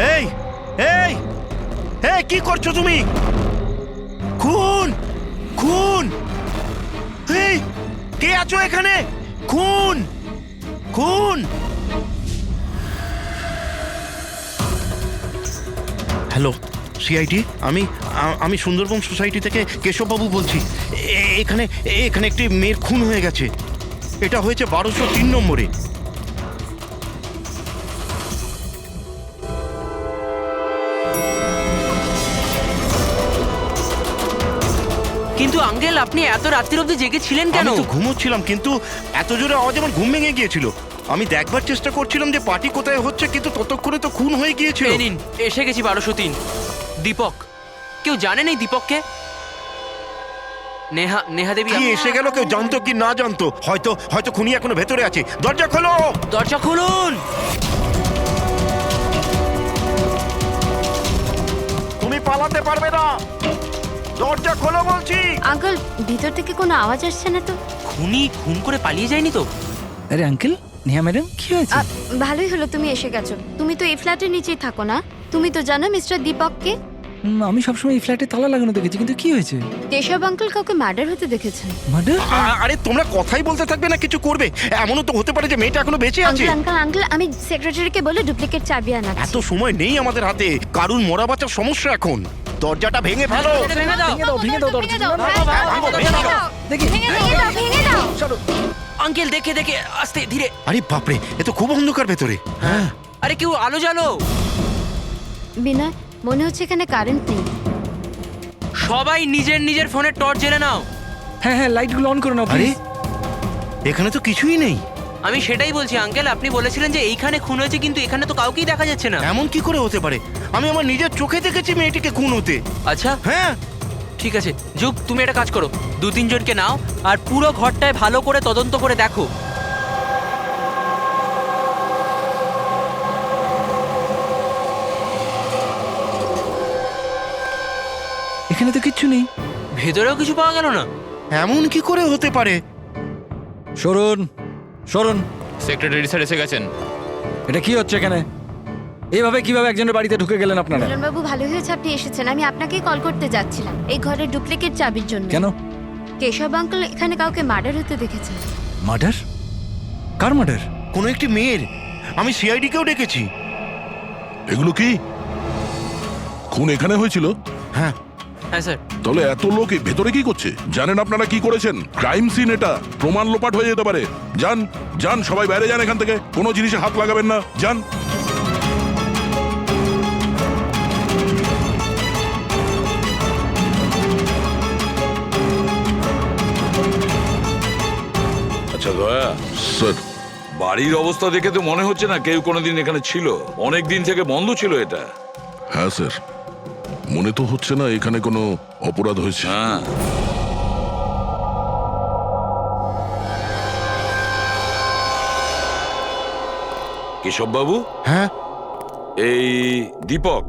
এই এই এই কি করছো তুমি? খুন খুন! এই কে আছো এখানে? খুন খুন! হ্যালো সিআইডি, আমি সুন্দরবন সোসাইটি থেকে কেশববাবু বলছি। এখানে এখানে একটি মেয়ের খুন হয়ে গেছে। এটা হয়েছে 1203 নম্বরে। কিন্তু আঙ্কেল, আপনি এত রাত্রির অবধি জেগেছিলেন কেন? আমি তো ঘুমোচ্ছিলাম, কিন্তু এত জোরে আওয়াজ আমার ঘুম ভেঙে গিয়েছিল। আমি দেখবার চেষ্টা করছিলাম যে পার্টি কোথায় হচ্ছে, কিন্তু ততক্ষণে তো খুন হয়ে গিয়েছিল। এই নিন, এসে গেছি 1203। দীপক, কেউ জানেন এই দীপককে? নেহা দেবী কি এসে গেল? কেউ জানতো কি না জানতো? হয়তো হয়তো খুনি এখনো ভেতরে আছে। দরজা খোলো! দরজা খুলুন! তুমি পালাতে পারবে না, দরজা খোলো বলছি। আঙ্কেল, ভিতর থেকে কোনো আওয়াজ আসছে না তো? খুনি খুন করে পালিয়ে যায়নি তো? আরে আঙ্কেল, নেহা ম্যাডাম কি হয়েছে? ভালোই হলো তুমি এসে গেছো। তুমি তো এই ফ্ল্যাটের নিচেই থাকো না? তুমি তো জানো মিস্টার দীপককে? আমি সবসময় এই ফ্ল্যাটে তালা লাগানো দেখেছি, কিন্তু কি হয়েছে? কেশব আঙ্কেল কাউকে মার্ডার হতে দেখেছেন। মার্ডার? আরে তোমরা কথাই বলতে থাকবে না কিছু করবে? এমনও তো হতে পারে যে মেয়েটা এখনো বেঁচে আছে। আঙ্কেল আঙ্কেল আঙ্কেল, আমি সেক্রেটারিকে বলে ডুপ্লিকেট চাবি আনাচ্ছি। এত সময় নেই আমাদের হাতে। কারুর মরা বাঁচার সমস্যা এখন। দরজাটা ভেঙে ফেলো। ভেঙে দাও। ভেঙে দাও দরজা। দেখি। ভেঙে দাও। আঙ্কেল, দেখে দেখে, আস্তে ধীরে। আরে বাপরে, এ তো খুব অন্ধকার ভেতরে। হ্যাঁ, আরে কেউ আলো জ্বালো। বিনয়, মনে হচ্ছে এখানে কারেন্ট নেই। সবাই নিজের নিজের ফোনে টর্চ জ্বেলে নাও। হ্যাঁ হ্যাঁ, লাইটগুলো অন করে নাও আরে প্লিজ। এখানে তো কিছুই নেই। আমি সেটাই বলছি আঙ্কেল, আপনি বলেছিলেন যে এইখানে খুন হয়েছে, কিন্তু এখানে তো কাউকেই দেখা যাচ্ছে না। এমন কি করে হতে পারে? আমি আমার নিজের চোখে দেখেছি মেয়েটিকে খুন হতে। আচ্ছা হ্যাঁ, ঠিক আছে, যুগ তুমি একটা কাজ করো, 2-3 জনকে নাও আর পুরো ঘরটায় ভালো করে তদন্ত করে দেখো। এখানে তো কিচ্ছু নেই। ভেতরেও কিছু পাওয়া গেল না। এমন কি করে হতে পারে? সরুন সরুন। সেক্রেটারি স্যার এসে গেছেন। এটা কি হচ্ছে এখানে? এইভাবে কিভাবে একজনের বাড়িতে ঢুকে গেলেন আপনারা? মিলন বাবু, ভালো হয়েছে আপনি এসেছেন। আমি আপনাকেই কল করতে যাচ্ছিলাম এই ঘরের ডুপ্লিকেট চাবির জন্য। কেন? কেশব আঙ্কেল এখানে কাউকে মার্ডার হতে দেখেছেন। মার্ডার? কার মার্ডার? কোনো একটি মেয়ের। আমি সিআইডি কেও ডেকেছি। এগুলো কি খুন এখানে হয়েছিল? হ্যাঁ, হ্যাঁ স্যার। তাহলে এত লোক এই ভেতরে কি করছে? জানেন আপনারা কি করেছেন? ক্রাইম সিন এটা, প্রমাণ লোপাট হয়ে যেতে পারে। যান যান, সবাই বাইরে যান এখান থেকে। কোনো জিনিসে হাত লাগাবেন না, যান। আচ্ছা দয়া, স্যার, বাড়ির অবস্থা দেখে তো মনে হচ্ছে না কেউ কোনোদিন এখানে ছিল। অনেক দিন থেকে বন্ধ ছিল এটা। হ্যাঁ স্যার, মনে তো হচ্ছে না এখানে কোনো অপরাধ হয়েছে। হ্যাঁ, কেশব বাবু, হ্যাঁ, এই দীপক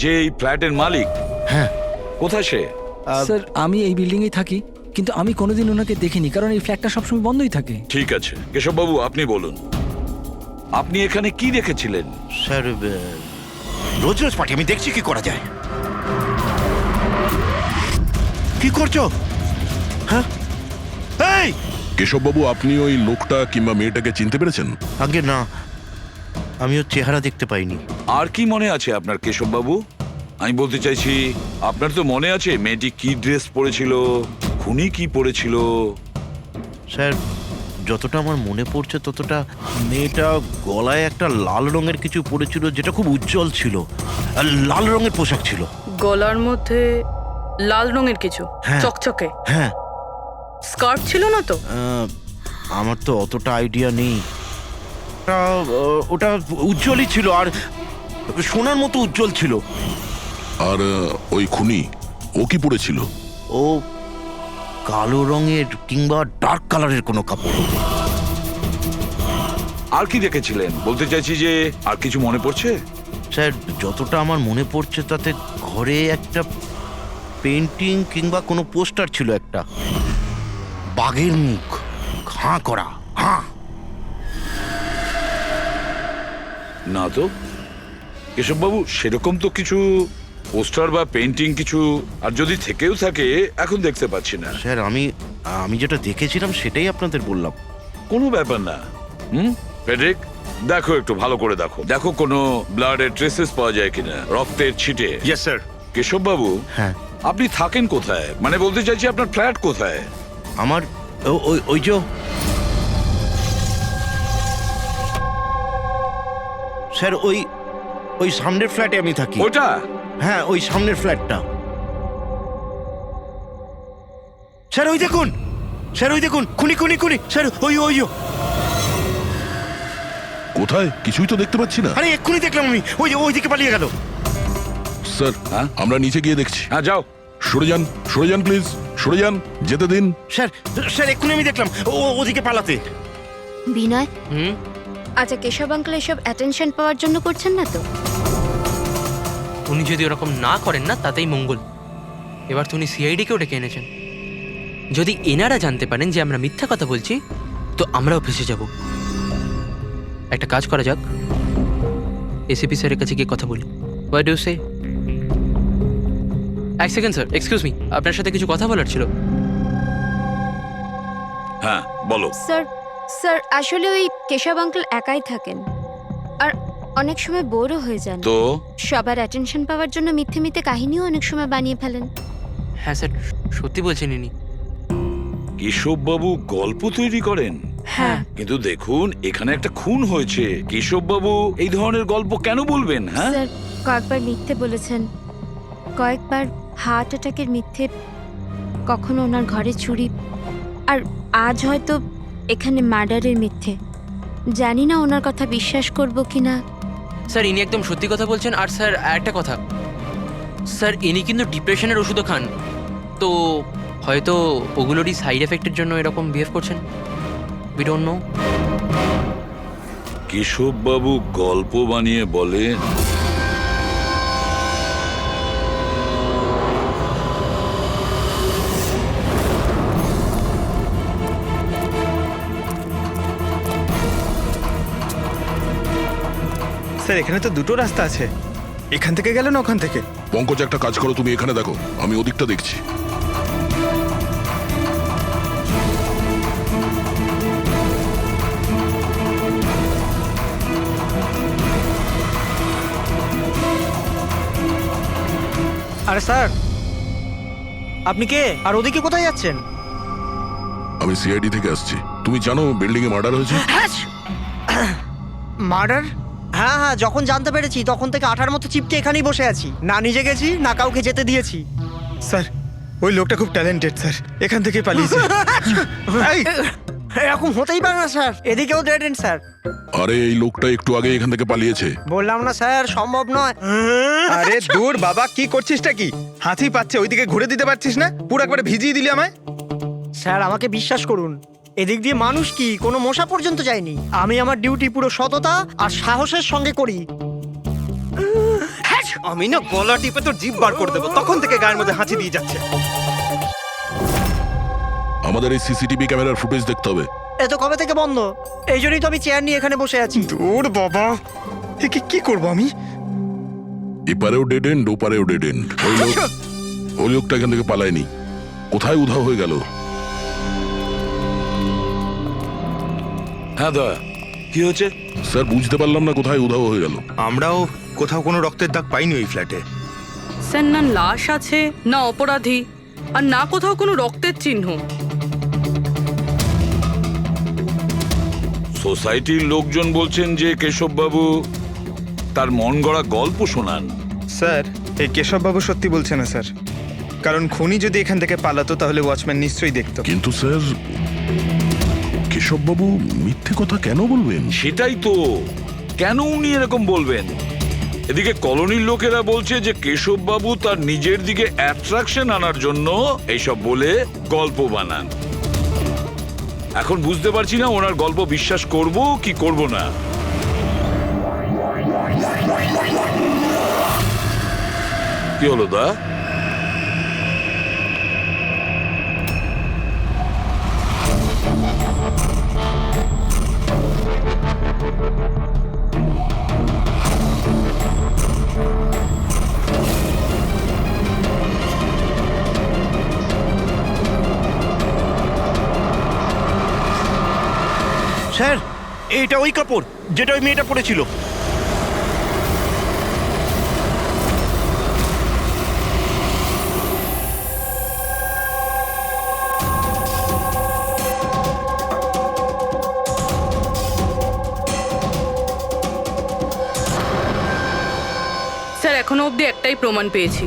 যে এই ফ্ল্যাটের মালিক, হ্যাঁ। কোথায় সে? স্যার, আমি এই বিল্ডিংয়েই থাকি, কিন্তু আমি কোনোদিন ওনাকে দেখিনি, কারণ এই ফ্ল্যাটটা সবসময় বন্ধই থাকে। ঠিক আছে কেশব বাবু, আপনি বলুন, আপনি এখানে কি দেখেছিলেন? স্যার, রোজ রোজ পার্টি, আমি দেখছি কি করা যায়। কি করছো? হ্যাঁ, এই কেশববাবু, আপনি ওই লোকটা কিংবা মেয়েটাকে চিনতে পেরেছেন? আগে না, আমি ওর চেহারা দেখতে পাইনি। আর কি মনে আছে আপনার কেশব বাবু? আমি বলতে চাইছি, আপনার তো মনে আছে মেয়েটি কি ড্রেস পরেছিল, খুনি কি পরেছিল? স্যার, যতটা আমার মনে পড়ছে ততটা মেয়েটা গলায় একটা লাল রঙের কিছু পরেছিল, যেটা খুব উজ্জ্বল ছিল। আর লাল রঙের পোশাক ছিল। গলার মধ্যে লাল রঙের কিছু হ্যাঁ। চকচকে হ্যাঁ, স্কার্ট ছিল না তো? আমার তো অতটা আইডিয়া নেই। ওটা উজ্জ্বলই ছিল, আর সোনার মতো উজ্জ্বল ছিল। আর ওই খুনি, ও কি পরেছিল? ও কালো রঙের কিংবা ডার্ক কালারের কোনো কাপড় হবে। আর কি দেখেছিলেন বলতে চাইছি, যে আর কিছু মনে পড়ছে? স্যার, যতটা আমার মনে পড়ছে তাতে ঘরে একটা পেন্টিং কিংবা কোনো পোস্টার ছিল, একটা বাঘের মুখ, হাঁ করা, হাঁ। না তো। কেশববাবু সেরকম তো কিছু পোস্টার বা পেন্টিং কিছু, আর যদি থেকেও থাকে এখন দেখতে পাচ্ছি না। স্যার আমি যেটা দেখেছিলাম সেটাই আপনাদের বললাম। কোনো ব্যাপার না। ফেডরিক, দেখো একটু ভালো করে দেখো, দেখো কোনো ব্লাডের ট্রেসেস পাওয়া যায় কিনা, রক্তের ছিটে। Yes sir. কেশববাবু, হ্যাঁ, আপনি থাকেন কোথায়? মানে বলতে চাইছি আপনার ফ্ল্যাট কোথায়? আমার ওই যে স্যার ওই সামনের ফ্ল্যাটে আমি থাকি। ওটা? হ্যাঁ, ওই সামনের ফ্ল্যাটটা। স্যার ওই দেখুন, স্যার ওই দেখুন, খুনি খুনি খুনি স্যার, ওই কোথায়? কিছুই তো দেখতে পাচ্ছি না। আরে এক্ষুনি দেখলাম আমি, ওই দিকে পালিয়ে গেল। স্যার, হ্যাঁ? আমরা নিচে গিয়ে দেখছি। হ্যাঁ, যাও। সরে যান প্লিজ, সরে যান, যেতে দিন। স্যার এক্ষুনি আমি দেখলাম ওদিকে পালাতে। বিনয়, হুম আচ্ছা কেশব আঙ্কেল এসব অ্যাটেনশন পাওয়ার জন্য করছেন না তো? উনি যদি ওরকম না করেন না তাতেই মঙ্গল। এবার তো উনি সিআইডিকেও ডেকে এনেছেন। যদি এনারা জানতে পারেন যে আমরা মিথ্যা কথা বলছি তো আমরাও ফেসে যাব। একটা কাজ করা যাক, এসিপি স্যারের কাছে গিয়ে কথা বলি। হোয়াট ডু সে? এক সেকেন্ড স্যার, এক্সকিউজ মি, আপনার সাথে কিছু কথা বলার ছিল। হ্যাঁ, বলো। স্যার আসলে ওই কেশব আঙ্কেল একাই থাকেন আর অনেক সময় বোরও হয়ে যান। তো সবার অ্যাটেনশন পাওয়ার জন্য মিথ্যে মিথ্যে কাহিনীও অনেক সময় বানিয়ে ফেলেন। হ্যাঁ স্যার, সত্যি বলছেন ইনি। কেশববাবু গল্প তৈরি করেন? হ্যাঁ। কিন্তু দেখুন, এখানে একটা খুন হয়েছে। কেশববাবু এই ধরনের গল্প কেন বলবেন? হ্যাঁ, স্যার কয়েকবার মিথ্যে বলেছেন, কয়েকবার হার্ট অ্যাটাকের মিথ্যে, কখনো ওনার ঘরে চুরি, আর আজ হয়তো এখানে মার্ডারের মিথ্যে। জানি না ওনার কথা বিশ্বাস করব কিনা। স্যার ইনি একদম সত্যি কথা বলছেন। আর স্যার একটা কথা, স্যার ইনি কিন্তু ডিপ্রেশনের ওষুধও খান, তো হয়তো ওগুলোরই সাইড এফেক্টের জন্য এরকম বিহেভ করছেন। We don't know. কেশববাবু গল্প বানিয়ে বলেন? স্যার এখানে তো দুটো রাস্তা আছে, এখান থেকে গেল না ওখান থেকে। পঙ্কজ, একটা কাজ করো, তুমি এখানে দেখো, আমি ওদিকটা দেখছি। আরে স্যার, আপনি কে আর ওদিকে কোথায় যাচ্ছেন? আমি সিআইডি থেকে আসছি। তুমি জানো বিল্ডিং এ মার্ডার হয়েছে? মার্ডার? হ্যাঁ হ্যাঁ, যখন জানতে পেরেছি তখন থেকে আঠার মতো চিপকে এখানেই বসে আছি, না নিজে গেছি না কাউকে যেতে দিয়েছি। স্যার ওই লোকটা খুব ট্যালেন্টেড স্যার, এখান থেকে পালিয়েছে। এই, এরকম হতেই পারে না স্যার, এদিকেও ডেড এন্ড স্যার। আরে এই লোকটা একটু আগে এখান থেকে পালিয়েছে। বললাম না স্যার, সম্ভব নয়। আরে দূর বাবা, কি করছিসটা কি? হাতি পাচ্ছে, ওইদিকে ঘুরে দিতে পারছিস না? পুরো একবারে ভিজিয়ে দিলি আমায়। স্যার আমাকে বিশ্বাস করুন, এদিক দিয়ে মানুষ কি কোনো মশা পর্যন্ত যায়নি। আমি আমার ডিউটি পুরো সততা আর সাহসের সঙ্গে করি। আমি না গলা টিপে তোর জিভ বার করে দেবো, তখন থেকে গায়ের মধ্যে হাঁচি দিয়ে যাচ্ছে। আমাদের এই সিসিটিভি ক্যামেরার ফুটেজ দেখতে হবে। এ তো কবে থেকে বন্ধ, এই জন্যই তো আমি চেয়ার নিয়ে এখানে বসে আছি। দূর বাবা, কি করবো আমি? এপারেও ডেড এন্ড, ওপারেও ডেড এন্ড। ওই লোকটা এখান থেকে পালায়নি, কোথায় উধাও হয়ে গেল? হ্যাঁ দা, কি হয়েছে? স্যার বুঝতে পারলাম না কোথায় উধাও হয়ে গেল। আমরাও কোথাও কোনো রক্তের দাগ পাইনি ওই ফ্ল্যাটে। স্যার না লাশ আছে, না অপরাধী, আর না কোথাও কোনো রক্তের চিহ্ন। সোসাইটির লোকজন বলছেন যে কেশববাবু তার মন গড়া গল্প শোনান। স্যার এই কেশববাবু সত্যি বলছে না স্যার, কারণ খুনি যদি এখান থেকে পালাতো তাহলে ওয়াচম্যান নিশ্চয়ই দেখতো। কিন্তু স্যার, কেশববাবু মিথ্যে কথা কেন বলবেন? সেটাই তো, কেন উনি এরকম বলবেন? এদিকে কলোনির লোকেরা বলছে যে কেশববাবু তার নিজের দিকে অ্যাট্রাকশন আনার জন্য এইসব বলে গল্প বানান। এখন বুঝতে পারছি না ওনার গল্প বিশ্বাস করব কি করব না। কি হলো দা? স্যার এইটা ওই কাপড় যেটা ওই মেয়েটা পরেছিল। স্যার এখনো অবধি একটাই প্রমাণ পেয়েছি,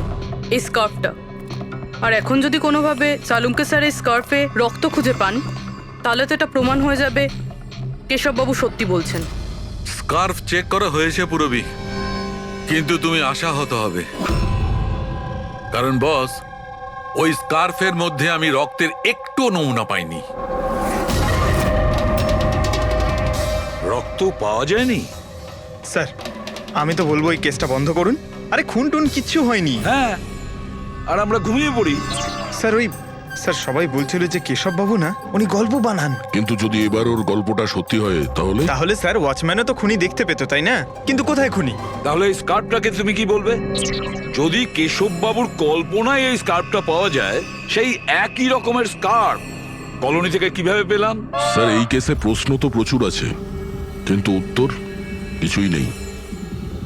এই স্কার্ফটা। আর এখন যদি কোনোভাবে সালুমকে স্যার এই স্কার্ফে রক্ত খুঁজে পান, তাহলে তো এটা প্রমাণ হয়ে যাবে কেশববাবু সত্যি বলছেন। স্কার্ফ চেক করা হয়েছে পুরবি, কিন্তু তুমি আশাহত হবে, কারণ বস ওই স্কার্ফের মধ্যে আমি রক্তের একটু নমুনা পাইনি। রক্ত পাওয়া যায়নি? স্যার আমি তো বলবো এই কেসটা বন্ধ করুন। আরে খুন টুন কিচ্ছু হয়নি। হ্যাঁ, আর আমরা ঘুমিয়ে পড়ি। স্যার সবাই বলছিল যে কেশব বাবু না, উনি গল্প বানান। কিন্তু যদি এবার ওর গল্পটা সত্যি হয় তাহলে? তাহলে স্যার ওয়াচম্যানও তো খুনি দেখতে পেতো, তাই না? কিন্তু কোথায় খুনি? তাহলে এই স্কার্ফটাকে তুমি কি বলবে? যদি কেশব বাবুর কল্পনায় এই স্কার্ফটা পাওয়া যায়, সেই একই রকমের স্কার্ফ কলোনি থেকে কিভাবে পেলাম? স্যার এই কেসে প্রশ্ন তো প্রচুর আছে, কিন্তু উত্তর কিছুই নেই।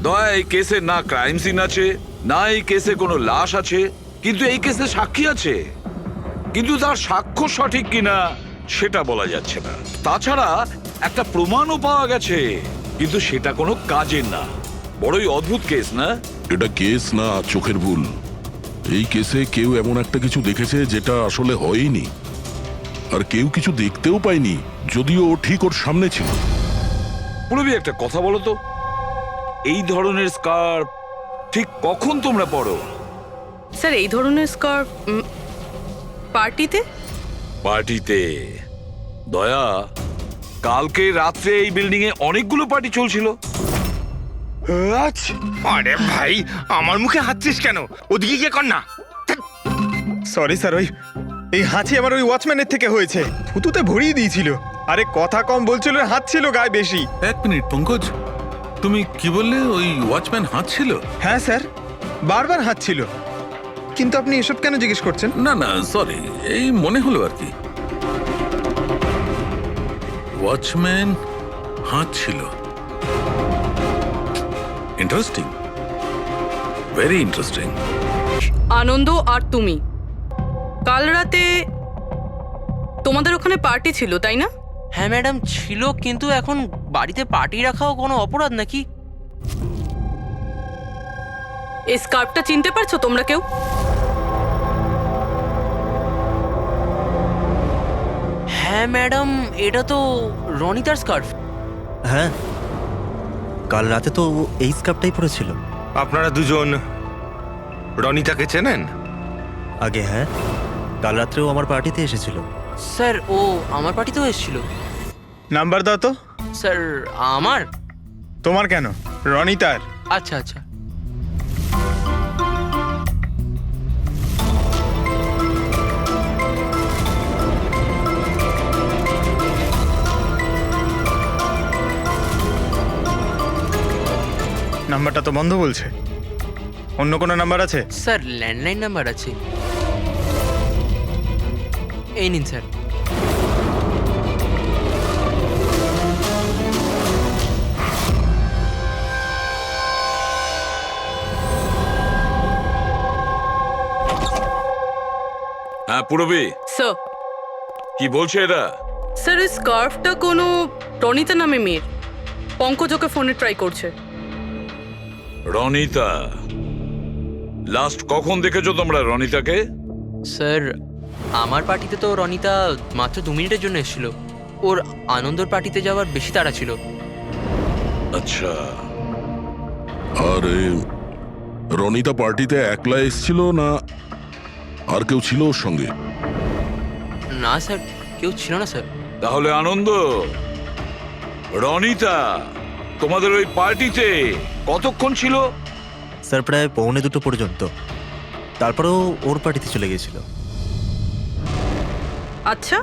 দয়া, এই কেসে না ক্রাইম সিন আছে, না এই কেসে কোনো লাশ আছে, কিন্তু এই কেসে সাক্ষী আছে, কিন্তু তার সাক্ষ্য সঠিক কিনা সেটা বলা যাচ্ছে না। তাছাড়া একটা প্রমাণও পাওয়া গেছে, কিন্তু সেটা কোনো কাজের না। বড়ই অদ্ভুত কেস না? এটা কেস না চোখের ভুল। এই কেসে কেউ এমন একটা কিছু দেখেছে যেটা আসলে হয়নি, আর কেউ কিছু দেখতেও পায়নি, যদিও ও ঠিক ওর সামনে ছিল। পুরবি একটা কথা বলো তো, এই ধরনের স্কার্ফ ঠিক কখন তোমরা পরো? স্যার এই ধরনের স্কার্ফ পার্টিতে। পার্টিতে? দয়া, কালকে রাত্রে এই বিল্ডিং এ অনেকগুলো পার্টি চলছিল। আরে ভাই আমার মুখে হাঁচছিস কেন? ওদিকে গিয়ে কর না। সরি স্যার, এই হাঁচি আমার ওই ওয়াচম্যানের থেকে হয়েছে, থুতুতে ভরিয়ে দিয়েছিল। আরে কথা কম বলছিল, হাত ছিল গায়ে বেশি। এক মিনিট পঙ্কজ, তুমি কি বললে? ওই ওয়াচম্যান হাত ছিল? হ্যাঁ স্যার, বারবার হাত ছিল। কিন্তু আপনি এসব কেন জিজ্ঞেস করছেন? না না, সরি, এই মনে হলো আর কি। ওয়াচম্যান হাত ছিল। Interesting, very interesting. আনন্দ আর তুমি কাল রাতে তোমাদের ওখানে পার্টি ছিল, তাই না? হ্যাঁ ম্যাডাম ছিল, কিন্তু এখন বাড়িতে পার্টি রাখাও কোনো অপরাধ নাকি? এই স্কার্ফটা চিনতে পারছো তোমরা কেউ? হ্যাঁ ম্যাডাম, এটা তো রনিতার স্কার্ফ। হ্যাঁ, কাল রাতে তো এই স্কার্ফটাই পরেছিল। আপনারা দুজন রনিতাকে চেনেন? আগে হ্যাঁ, কাল রাত্রেও আমার পার্টিতে এসেছিল। স্যার ও আমার পার্টিতেও এসেছিল। নাম্বার দাও তো। স্যার আমার? তোমার কেন, রনিতার। আচ্ছা আচ্ছা। নাম্বারটা তো বন্ধ বলছে। অন্য কোনো নাম্বার আছে? স্যার ল্যান্ডলাইন নাম্বার আছে, এই নিন স্যার। হ্যাঁ পুরবি, স্যার কি বলছে এটা? স্যার এই স্কার্ফটা কোনো রনিতা নামে মেয়ের। পঙ্কজ ওকে ফোনে ট্রাই করছে। রনিতা? লাস্ট কখন দেখেছো তোমরা রনিতাকে? স্যার আমার পার্টিতে তো রনিতা মাত্র 2 মিনিটের জন্য এসেছিল। ওর আনন্দর পার্টিতে যাওয়ার বেশি তাড়া ছিল। আচ্ছা, আর রনিতা পার্টিতে একলা এসেছিল না আর কেউ ছিল ওর সঙ্গে? না স্যার, কেউ ছিল না স্যার। তাহলে আনন্দ, রনিতা তোমাদের ওই পার্টিতে কতক্ষণ ছিল? স্যার প্রায় 1:45 পর্যন্ত, তারপরেও ওর পার্টিতে চলে গেছিল। আচ্ছা,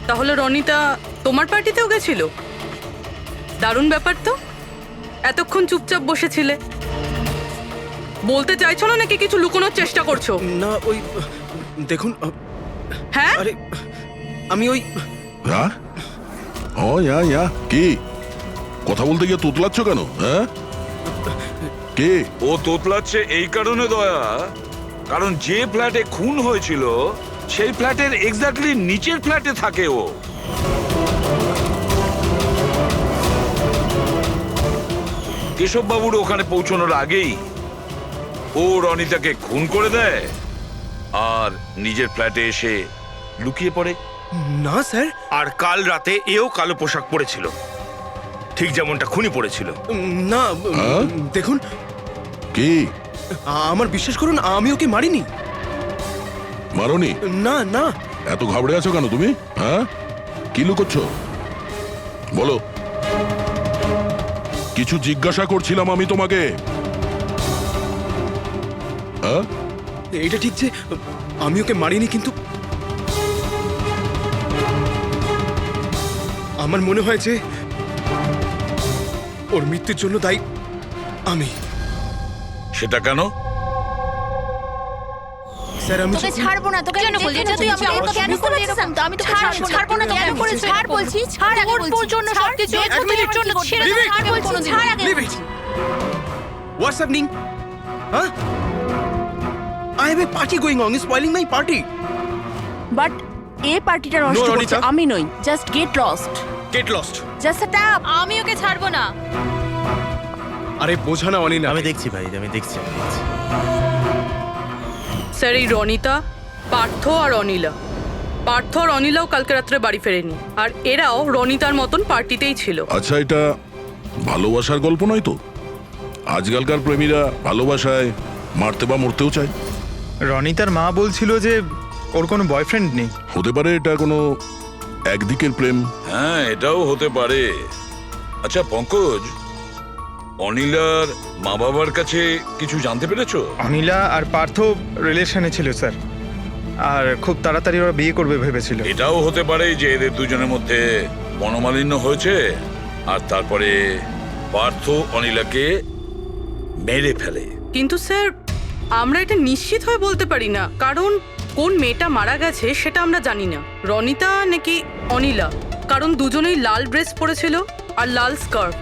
তাহলে রনিতা তোমার পার্টিতেও গেছিল? দারুণ ব্যাপার তো। এতক্ষণ চুপচাপ বসেছিলে, বলতে চাইছো না নাকি কিছু লুকোনোর চেষ্টা করছো? না ওই দেখুন, হ্যাঁ আরে আমি ওই হ্যাঁ কি কথা বলতে গিয়ে তোতলাচ্ছ কেন? হ্যাঁ, কে? ও তোতলাচ্ছে এই কারণে দয়া, কারণ যে ফ্ল্যাটে খুন হয়েছিল সেই ফ্ল্যাটের এক্স্যাক্টলি নিচের ফ্ল্যাটে থাকে ও। কেশববাবুর ওখানে পৌঁছানোর আগেই ও রনিতাকে খুন করে দেয় আর নিজের ফ্ল্যাটে এসে লুকিয়ে পড়ে। না স্যার, আর কাল রাতে এও কালো পোশাক পরেছিল, ঠিক যেমনটা খুনি পড়েছিল। না হ্যাঁ? দেখুন, কি আমার বিশ্বাস করুন, আমি ওকে মারিনি। মারোনি? না না, এত ঘাবড়ে আছো কেন তুমি? হ্যাঁ, কি লুকোচ্ছ বলো? কিছু জিজ্ঞাসা করছিলাম আমি তোমাকে। হ্যাঁ, এটা ঠিক যে আমি ওকে মারিনি, কিন্তু আমার মনে হয় যে ওর মৃত্যুর জন্য দায়ী আমি। সেটা কেন? স্যার আমি তোকে ছাড়বো না, তোকে কেন বলছিস? এটা তুই আমাকে তো কেন করছিস? আমি তো ছাড়বো না, কেন করিস? ছাড় বলছি, ছাড় আগে বলছি। তোর জন্য সবকিছু তোর জন্য ছেড়ে দে, ছাড় বলছি, ছাড় আগে। What's happening? Huh? I have a party going on. You're spoiling my party. But এই পার্টিটা নষ্ট No, করছে Ronita. আমি নই। Just get lost, Get lost. Just আ ট্যাপ। আমি ওকে ছাড়বো না। আরে বোঝা না অনিনা। আমি দেখছি ভাই, আমি দেখছি। স্যার, এই রনিতা, পার্থ আর অনিলা, পার্থ আর অনিলাও কালকে রাত্রে বাড়ি ফেরেনি, আর এরাও রনিতার মতন পার্টিতেই ছিল। আচ্ছা, এটা ভালোবাসার গল্প নয় তো? আজকালকার প্রেমীরা ভালোবাসায় মারতে বা মরতেও চায়। রনিতার মা বলছিল যে ওর কোনো বয়ফ্রেন্ড নেই। হতে পারে এটা কোনো একদিকের প্রেম। হ্যাঁ, এটাও হতে পারে। আচ্ছা পঙ্কজ, অনিলার মা বাবার কাছে কিছু জানতে পেরেছো? অনিলা আর পার্থ রিলেশনে ছিল স্যার, আর খুব তাড়াতাড়ি ওরা বিয়ে করবে ভেবেছিল। এটাও হতে পারে যে এদের দুজনের মধ্যে মনোমালিন্য হয়েছে আর তারপরে পার্থ অনিলাকে মেরে ফেলে। কিন্তু স্যার, আমরা এটা নিশ্চিত হয়ে বলতে পারি না, কারণ কোন মেয়েটা মারা গেছে সেটা আমরা জানি না, রনিতা নাকি অনিলা, কারণ দুজনেই লাল ড্রেস পরেছিল আর লাল স্কার্ফ।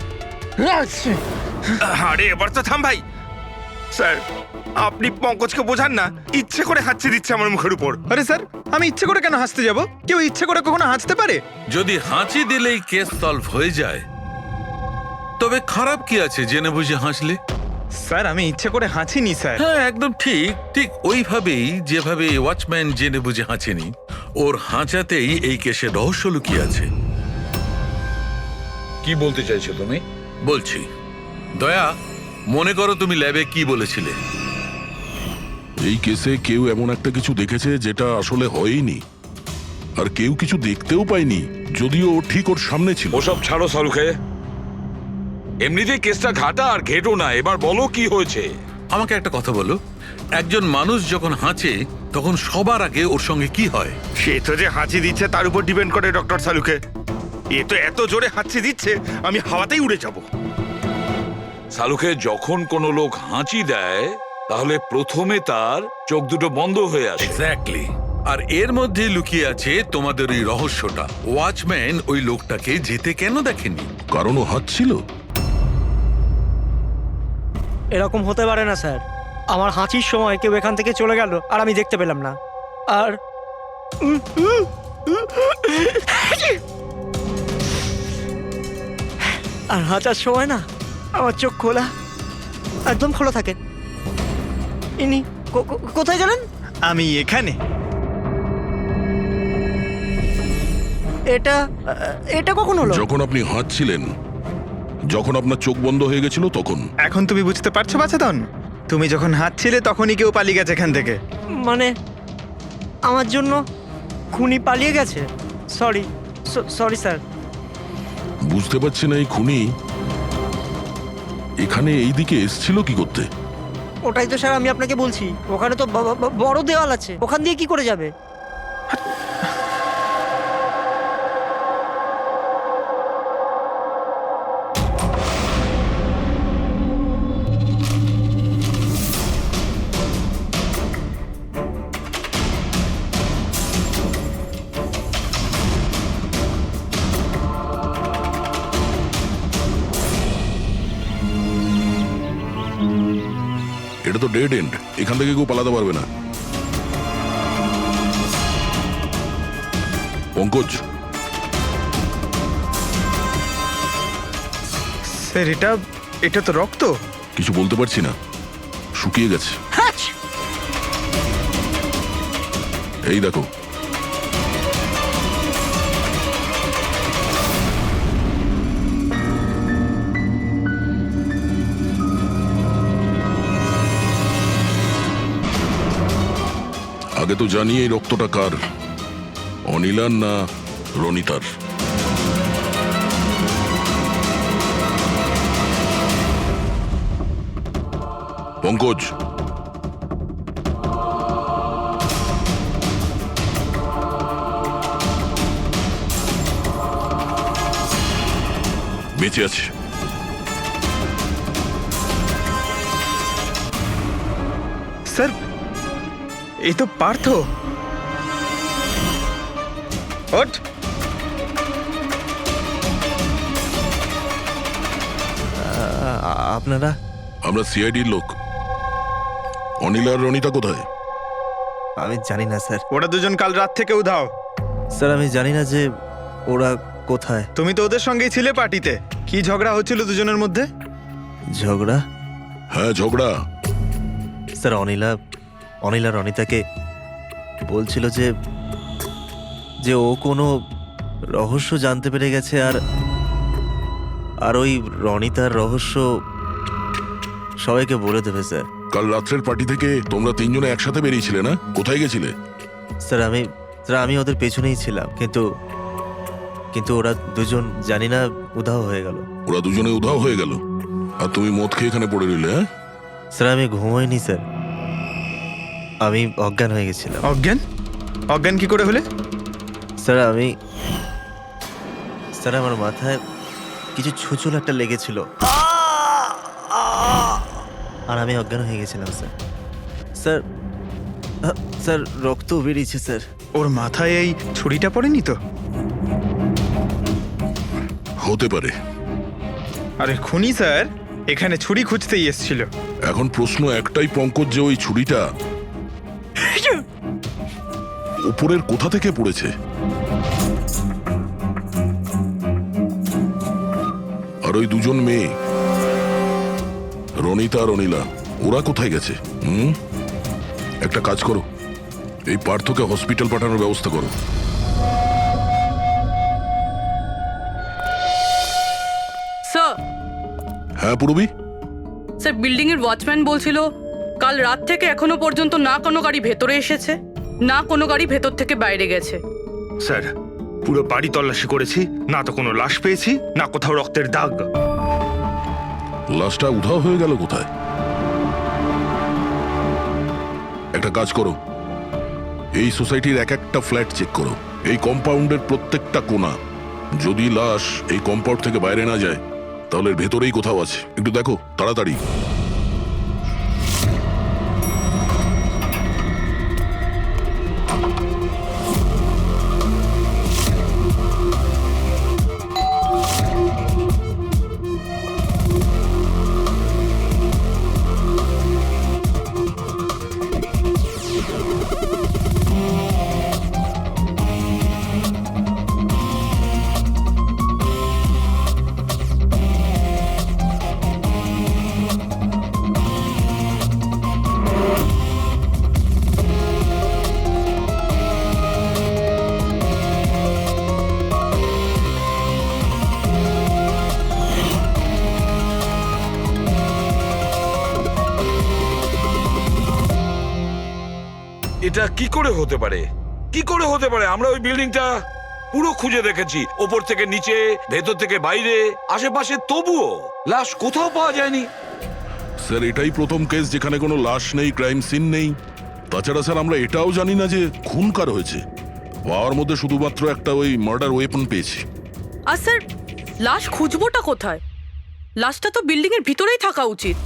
আরে এবার তো থাম ভাই। স্যার, আপনি পঙ্কজকে বোঝান না, ইচ্ছে করে হাসতে দিচ্ছে আমার মুখের উপর। আরে স্যার, আমি ইচ্ছে করে কেন হাসতে যাব? কেউ ইচ্ছে করে কখনো হাসতে পারে? যদি হাঁচি দিলেই কেস সলভ হয়ে যায়, তবে খারাপ কি আছে জেনে বুঝে হাসলে? স্যার, আমি ইচ্ছে করে হাসিনি স্যার। হ্যাঁ, একদম ঠিক। ঠিক ওইভাবেই যেভাবে ওয়াচম্যান জেনে বুঝে হাঁচেনি, ওর হাঁচাতেই এই কেসের রহস্য লুকিয়ে আছে। কি বলতে চাইছো তুমি? বলছি, দয়া, মনে করো তুমি ল্যাবে কি বলেছিলে? এই কেসে কেউ এমন একটা কিছু দেখেছে যেটা আসলে হয়নি, আর কেউ কিছু দেখতেও পায়নি, যদিও ও ঠিক ওর সামনে ছিল। ওসব ছাড়ো সারুখে, এমনিতেই কেসটা ঘাটা আর ঘেটো না। এবার বলো কি হয়েছে। আমাকে একটা কথা বলো, একজন মানুষ যখন হাঁচে তখন সবার আগে ওর সঙ্গে কি হয়? সে তো যে হাঁচি দিচ্ছে তার উপর ডিপেন্ড করে ডক্টর সালুকে। এ তো এত জোরে হাঁচি দিচ্ছে আমি হাওয়াতেই উড়ে যাব। সালুখে, যখন কোনো লোক হাঁচি দেয় তাহলে প্রথমে তার চোখ দুটো বন্ধ হয়ে আসে। এক্স্যাক্টলি। আর এর মধ্যে লুকিয়ে আছে তোমাদের ওই রহস্যটা। ওয়াচম্যান ওই লোকটাকে যেতে কেন দেখেনি? কারণ ও হাঁচছিল। এরকম হতে পারে না স্যার। আমার হাঁচির সময় কেউ এখান থেকে চলে গেল আর আমি দেখতে পেলাম না। আর আর হাঁচার সময় না আমার চোখ খোলা, একদম খোলা থাকে। ইনি কোথায় গেলেন? আমি এখানে। এটা এটা কখন হলো? যখন আপনি হাঁচছিলেন, যখন আপনার চোখ বন্ধ হয়ে গেছিল তখন। এখন তুমি বুঝতে পারছো বাচ্চাদন? তুমি যখন হাঁচছিলে তখনই কেউ পালিয়ে গেছে এখান থেকে। মানে আমার জন্য খুনি পালিয়ে গেছে? Sorry sorry sir. বুঝতে পারছি না এই খুনি এখানে এইদিকে এসছিল কি করতে? ওটাই তো স্যার আমি আপনাকে বলছি। ওখানে তো বড় দেওয়াল আছে, ওখান দিয়ে কি করে যাবে? এটা তো ডেড এন্ড, এখান থেকে কেউ পালাতে পারবে না। পঙ্কজ, স্যার এটা তো রক্ত। কিছু বলতে পারছি না, শুকিয়ে গেছে। এই দেখো, আগে তো জানি এই রক্তটা কার, অনিলার না রনিতার। পঙ্কজ, বেঁচে আছে। স্যার এই তো পার্থ। ওঠ। আপনারা? আমরা সিআইডির লোক। অনিল আর রনিতা কোথায়? আমি জানি না স্যার। ওরা দুজন কাল রাত থেকে উধাও। স্যার আমি জানি না যে ওরা কোথায়। তুমি তো ওদের সঙ্গেই ছিলে পার্টিতে। কি ঝগড়া হচ্ছিল দুজনের মধ্যে? ঝগড়া? হ্যাঁ ঝগড়া। স্যার অনিলা রনিতাকে বলছিল যে ও কোনো রহস্য জানতে পেরে গেছে, আর ওই রনিতার রহস্য সবাইকে বলে দেবে স্যার। কাল রাত্রের পার্টি থেকে তোমরা তিনজনে একসাথে বেরিয়েছিলে না? কোথায় গেছিলে? স্যার আমি ওদের পেছনেই ছিলাম, কিন্তু ওরা দুজন জানি না উধাও হয়ে গেল। ওরা দুজনে উধাও হয়ে গেল আর তুমি মদ খেয়ে এখানে পড়ে রইলে? হ্যাঁ স্যার আমি ঘুমোইনি স্যার, আমি অজ্ঞান হয়ে গেছিলাম। অজ্ঞান কি করে হলে? স্যার আমার মাথায় কিছু ছুঁচল একটা লেগেছিল আর আমি অজ্ঞান হয়ে গেছিলাম স্যার। স্যার রক্ত বেরিয়েছে স্যার। ওর মাথায় এই ছুরিটা পড়েনি তো? হতে পারে। আরে খুনি স্যার এখানে ছুরি খুঁজতেই এসেছিল। এখন প্রশ্ন একটাই পঙ্কজ, যে ওই ছুরিটা উপরের কোথা থেকে পড়েছে? আর ওই দুজন মেয়ে রনিতা আর অনিলা, ওরা কোথায় গেছে? একটা কাজ করো, এই পার্থকে হসপিটাল পাঠানোর ব্যবস্থা করো। স্যার। হ্যাঁ পূরবী? স্যার বিল্ডিং এর ওয়াচম্যান বলছিল কাল রাত থেকে এখনো পর্যন্ত না কোনো গাড়ি ভেতরে এসেছে, না কোনো গাড়ি ভেতর থেকে বাইরে গেছে। স্যার পুরো বাড়ি তল্লাশি করেছি, না তো কোনো লাশ পেয়েছি, না কোথাও রক্তের দাগ। লাশটা উধাও হয়ে গেল কোথায়? একটা কাজ করো, এই সোসাইটির এক একটা ফ্ল্যাট চেক করো, এই কম্পাউন্ডের প্রত্যেকটা কোণা। যদি লাশ এই কম্পাউন্ড থেকে বাইরে না যায় তাহলে এর ভেতরেই কোথাও আছে। একটু দেখো তাড়াতাড়ি। এটা কি করে হতে পারে? কি করে হতে পারে? আমরা ওই বিল্ডিংটা পুরো খুঁজে দেখেছি, ওপর থেকে নিচে, ভেতর থেকে বাইরে, আশেপাশে, তবুও লাশ কোথাও পাওয়া যায়নি। স্যার এটাই প্রথম কেস যেখানে কোনো লাশ নেই, ক্রাইম সিন নেই। তাছাড়া স্যার আমরা এটাও জানি না যে খুন কার হয়েছে। পাওয়ার মধ্যে শুধুমাত্র একটা ওই মার্ডার ওয়েপন পেয়েছি। আর স্যার লাশ খুঁজবোটা কোথায়? লাশটা তো বিল্ডিং এর ভিতরেই থাকা উচিত।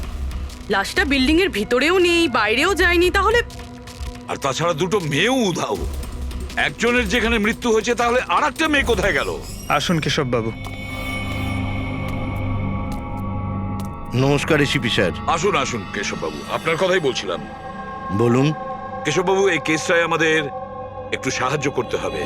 লাশটা বিল্ডিং এর ভিতরেও নেই, বাইরেও যায়নি, তাহলে? আর তাছাড়া দুটো মেয়েও উধাও। একজনের যেখানে মৃত্যু হয়েছে তাহলে আর একটা মেয়ে কোথায় গেল? আসুন কেশব বাবু। নমস্কার এসিপি স্যার। আসুন আসুন কেশববাবু, আপনার কথাই বলছিলাম। বলুন। কেশববাবু, এই কেসটায় আমাদের একটু সাহায্য করতে হবে।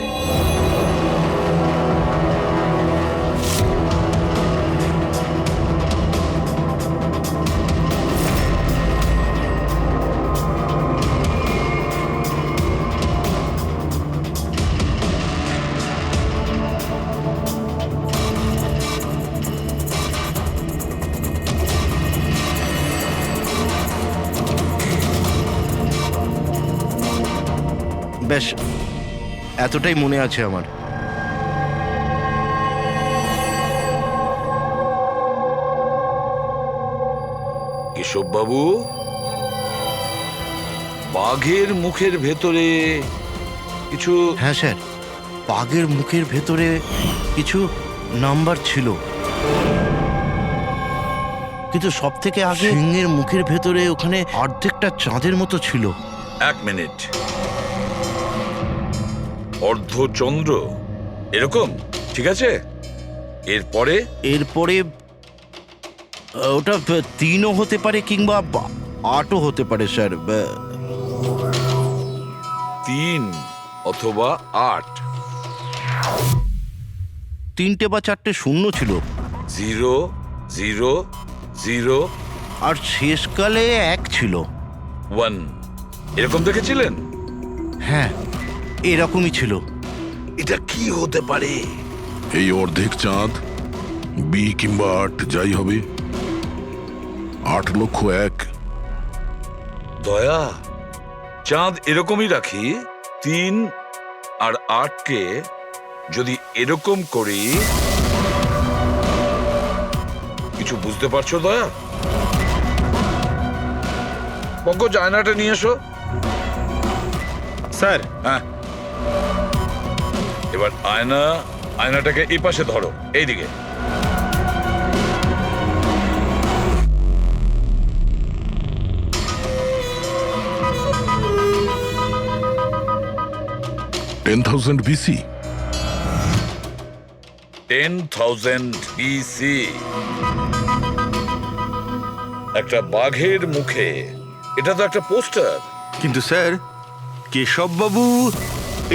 বেশ, এতটাই মনে আছে আমার। কেশববাবু, বাঘের মুখের ভেতরে কিছু... হ্যাঁ স্যার, বাঘের মুখের ভেতরে কিছু নাম্বার ছিল, কিন্তু সব থেকে আগে সিংহের মুখের ভেতরে ওখানে অর্ধেকটা চাঁদের মতো ছিল। এক মিনিট, অর্ধচন্দ্র এরকম? ঠিক আছে, এরপরে? এরপরে ওটা 3ও হতে পারে কিংবা 8ও হতে পারে স্যার। 3 অথবা 8। 3টে বা 4টে শূন্য ছিল। 0 0 0 আর শেষকালে 1 ছিল। 1 এরকম দেখেছিলেন? হ্যাঁ, এরকমই ছিল। এটা কি হতে পারে? এই অর্ধেক চাঁদ, বি কিংবা 8 যাই হবে, 8,01,000। দয়া, চাঁদ এরকমই রাখি, 3 আর 8কে যদি এরকম করি, কিছু বুঝতে পারছো দয়া? পঙ্কজ, আয়নাটা নিয়ে এসো। স্যার। হ্যাঁ, এবার আয়নাটাকে এই পাশে ধরো, এইদিকে। $10,000 BC। 10,000 BC। একটা বাঘের মুখে, এটা তো একটা পোস্টার। কিন্তু স্যার, কেশববাবু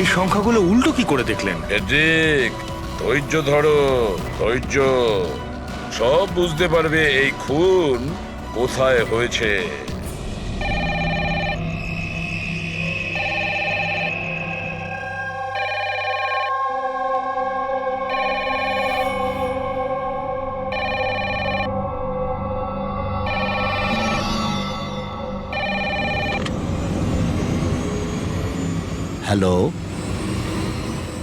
এই সংখ্যাগুলো উল্টো কি করে দেখলেন? ঠিক, ধৈর্য ধরো, ধৈর্য। সব বুঝতে পারবে এই খুন কোথায় হয়েছে। হ্যালো,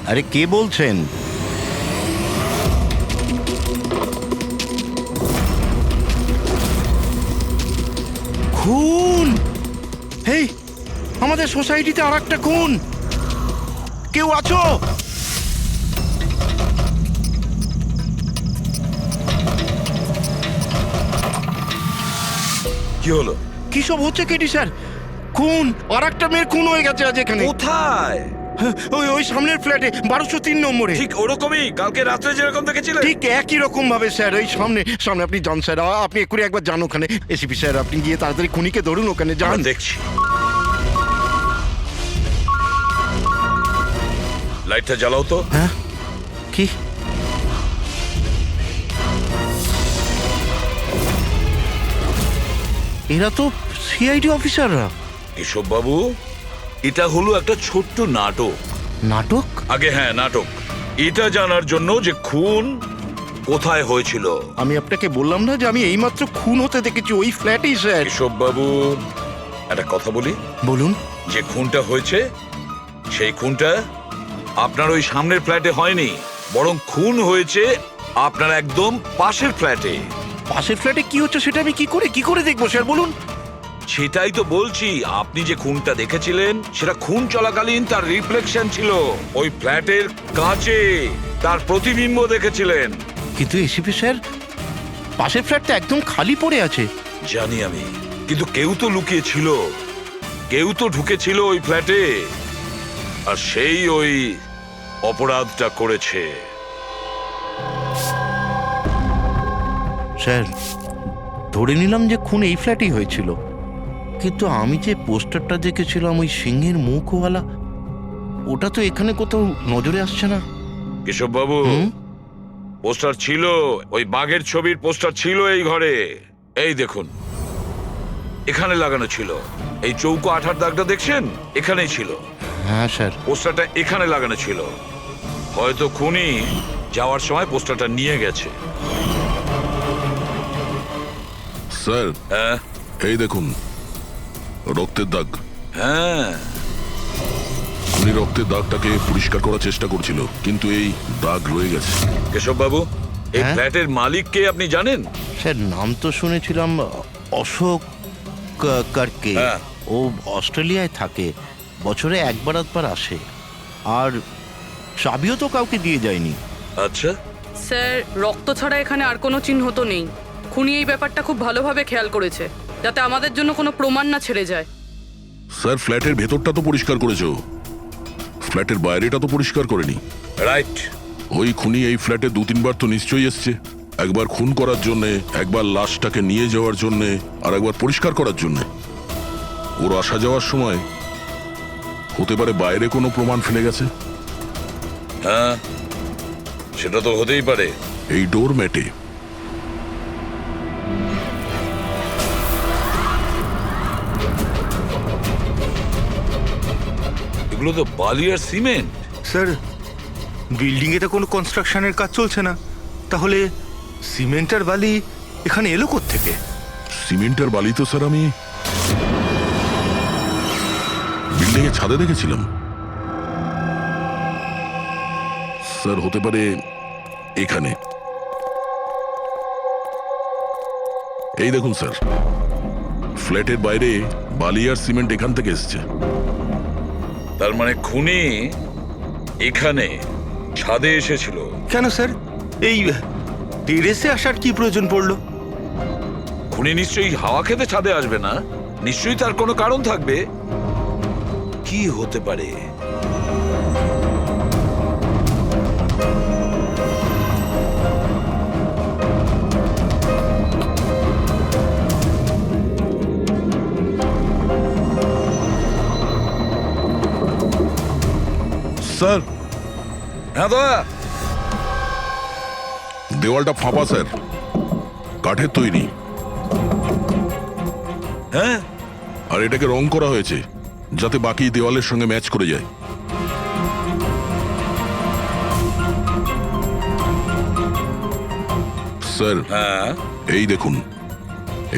আরে কে বলছেন? খুন! হেই, আমাদের সোসাইটিতে আর একটা খুন। কেউ আছো? কি হলো? কি সব হচ্ছে কেটি স্যার? খুন, আর একটা মেয়ের খুন হয়ে গেছে আজ এখানে। কোথায়? ওই সামনের ফ্ল্যাটে 1203 নম্বরে। ঠিক ওরকমই কালকে রাত্রে যেরকম দেখেছিলেন? ঠিক একই রকম ভাবে স্যার। ওই সামনে আপনি যান স্যার, আপনি এক্ষুনি একবার যান ওখানে। এসিপি স্যার, আপনি গিয়ে তাড়াতাড়ি খুনিকে ধরুন, ওখানে যান। দেখছি। লাইটটা জ্বালাও তো। হ্যাঁ, কি? এরা তো সিআইডি অফিসাররা। কেশব বাবু, এটা হলো একটা ছোট্ট নাটক। নাটক? আগে হ্যাঁ, নাটক। এটা জানার জন্য যে খুন কোথায় হয়েছিল। আমি আপনাকে বললাম না যে আমি এইমাত্র খুন হতে দেখেছি ওই ফ্ল্যাটেই স্যার। কেশব বাবু, একটা কথা বলি। বলুন। যে খুনটা হয়েছে, সেই খুনটা আপনার ওই সামনের ফ্ল্যাটে হয়নি, বরং খুন হয়েছে আপনার একদম পাশের ফ্ল্যাটে। পাশের ফ্ল্যাটে কি হচ্ছে সেটা আমি কি করে দেখবো স্যার, বলুন। সেটাই তো বলছি, আপনি যে খুনটা দেখেছিলেন সেটা খুন চলাকালীন তার রিফ্লেকশন ছিল ওই ফ্ল্যাটের কাঁচে, তার প্রতিবিম্ব দেখেছিলেন। কিন্তু এসিপি স্যার, পাশের ফ্ল্যাটটা একদম খালি পড়ে আছে। জানি আমি, কিন্তু কেউ তো লুকিয়ে ছিল, কেউ তো ঢুকেছিল ওই ফ্ল্যাটে, আর সেই ওই অপরাধটা করেছে। স্যার, ধরে নিলাম যে খুন এই ফ্ল্যাটেই হয়েছিল, কিন্তু আমি যে পোস্টারটা দেখেছিলাম ওই সিংহের মুখওয়ালা, ওটা তো এখানে কোথাও নজরে আসছে না। কেশব বাবু, পোস্টার ছিল, ওই বাঘের ছবির পোস্টার ছিল এই ঘরে। এই দেখুন, এখানে লাগানো ছিল। এই চৌকো আঠার দাগটা দেখছেন, এখানেই ছিল। হ্যাঁ স্যার। পোস্টারটা এখানে লাগানো ছিল। হয়তো খুনি যাওয়ার সময় পোস্টারটা নিয়ে গেছে। স্যার, হ্যাঁ এই দেখুন রক্তের দাগ। হ্যাঁ, উনি রক্তের দাগটাকে পরিষ্কার করার চেষ্টা করছিল, কিন্তু এই দাগ রয়ে গেছে। কেশব বাবু, এই হ্যাঁ? ফ্ল্যাটের মালিক কে আপনি জানেন? স্যার, নাম তো শুনেছিলাম অশোক কারকে। হ্যাঁ। ও অস্ট্রেলিয়ায় থাকে, বছরে একবার আধবার আসে, আর চাবিও তো কাউকে দিয়ে যায়নি। আচ্ছা, স্যার, রক্ত ছাড়া এখানে আর কোনো চিহ্ন তো নেই। খুনি এই ব্যাপারটা খুব ভালোভাবে খেয়াল করেছে, যাতে আমাদের জন্য কোনো প্রমাণ না ছেড়ে যায়। স্যার, ফ্ল্যাটের ভেতরটা তো পরিষ্কার করেছো, ফ্ল্যাটের বাইরেটা তো পরিষ্কার করেনি। রাইট। ওই খুনি এই ফ্ল্যাটে 2-3 বার তো নিশ্চয়ই এসছে। একবার খুন করার জন্যে, একবার লাশটাকে নিয়ে যাওয়ার জন্যে, আর একবার পরিষ্কার করার জন্যে। ওর আসা যাওয়ার সময় হতে পারে বাইরে কোনো প্রমাণ ফেলে গেছে। হ্যাঁ, সেটা তো হতেই পারে। এই ডোর ম্যাটে এগুলো তো বালি আর সিমেন্ট। স্যার, বিল্ডিংয়ে তো কোনো কনস্ট্রাকশনের কাজ চলছে না, তাহলে সিমেন্ট আর বালি এখানে এলো কোত্থেকে? সিমেন্ট আর বালি তো স্যার আমি বিল্ডিং এর ছাদে দেখেছিলাম। স্যার, হতে পারে এখানে। এই দেখুন স্যার, ফ্ল্যাটের বাইরে বালি আর সিমেন্ট এখান থেকে এসছে। তার মানে খুনি এখানে ছাদে এসেছিল। কেন স্যার, এই টেরেসে আসার কি প্রয়োজন পড়লো? খুনি নিশ্চয়ই হাওয়া খেতে ছাদে আসবে না, নিশ্চয়ই তার কোনো কারণ থাকবে। কি হতে পারে? স্যার, হ্যাঁ দাদা। দেওয়ালটা ফাঁপা স্যার, কাঠের তৈরি। হ্যাঁ, আর এটাকে রং করা হয়েছে যাতে বাকি দেওয়ালের সঙ্গে ম্যাচ করে যায়। স্যার, হ্যাঁ, এই দেখুন,